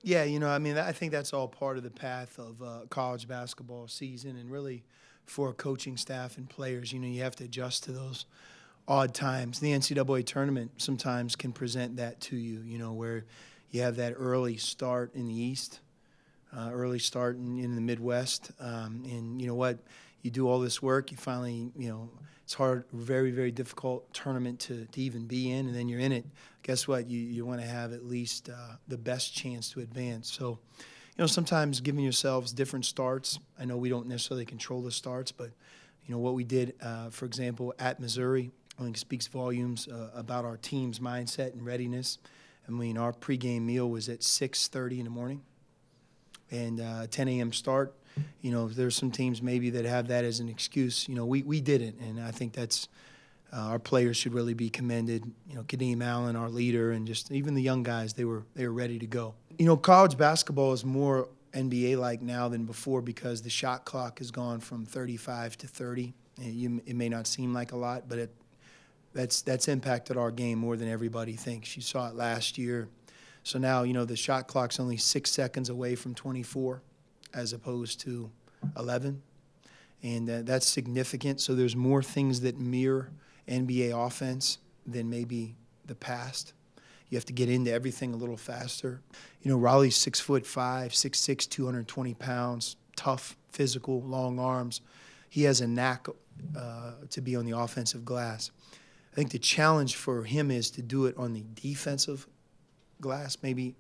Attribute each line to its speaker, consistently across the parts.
Speaker 1: Yeah, I mean, I think that's all part of the path of college basketball season, and really for coaching staff and players, you have to adjust to those odd times. The NCAA tournament sometimes can present that to you, where you have that early start in the East, early start in the Midwest, and you know what, you do all this work, you finally, it's hard, very, very difficult tournament to even be in, and then you're in it. Guess what? You want to have at least the best chance to advance. So, sometimes giving yourselves different starts. I know we don't necessarily control the starts, but what we did, for example, at Missouri, I think speaks volumes about our team's mindset and readiness. I mean, our pregame meal was at 6:30 in the morning, and 10 a.m. start. There's some teams maybe that have that as an excuse. We didn't, and I think that's our players should really be commended. Kadeem Allen, our leader, and just even the young guys, they were ready to go. College basketball is more NBA-like now than before because the shot clock has gone from 35 to 30. It may not seem like a lot, but that's impacted our game more than everybody thinks. You saw it last year. So now, the shot clock's only 6 seconds away from 24 as opposed to 11. And that's significant. So there's more things that mirror NBA offense than maybe the past. You have to get into everything a little faster. Raleigh's 6'5", 6'6", 220 pounds, tough, physical, long arms. He has a knack to be on the offensive glass. I think the challenge for him is to do it on the defensive glass, maybe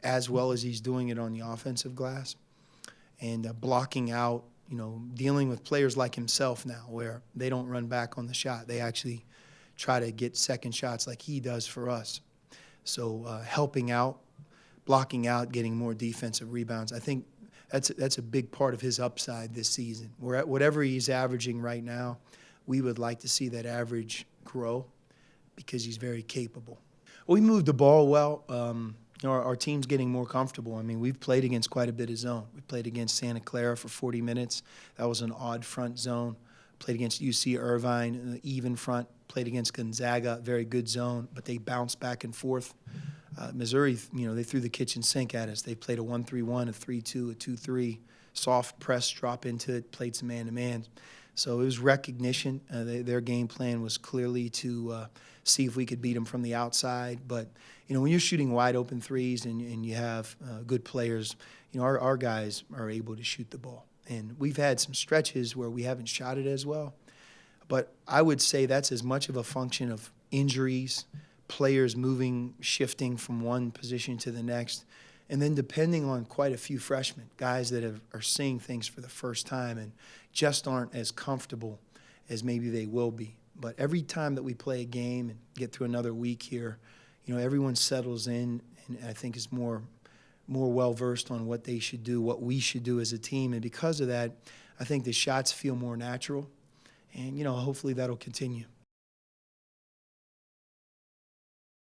Speaker 1: as well as he's doing it on the offensive glass, and blocking out, dealing with players like himself now where they don't run back on the shot. They actually try to get second shots like he does for us. So helping out, blocking out, getting more defensive rebounds. I think that's a big part of his upside this season. Whatever he's averaging right now, we would like to see that average grow because he's very capable. We moved the ball well. Our team's getting more comfortable. I mean, we've played against quite a bit of zone. We played against Santa Clara for 40 minutes. That was an odd front zone. Played against UC Irvine, even front. Played against Gonzaga, very good zone, but they bounced back and forth. Missouri, they threw the kitchen sink at us. They played a 1-3-1, a 3-2, a 2-3, soft press, drop into it, played some man-to-man. So it was recognition. Their game plan was clearly to see if we could beat them from the outside. But, when you're shooting wide open threes and you have good players, our guys are able to shoot the ball. And we've had some stretches where we haven't shot it as well. But I would say that's as much of a function of injuries, players moving, shifting from one position to the next, and then depending on quite a few freshmen, guys that are seeing things for the first time and just aren't as comfortable as maybe they will be. But every time that we play a game and get through another week here, everyone settles in and I think is more well-versed on what they should do, what we should do as a team. And because of that, I think the shots feel more natural. And, hopefully that'll continue.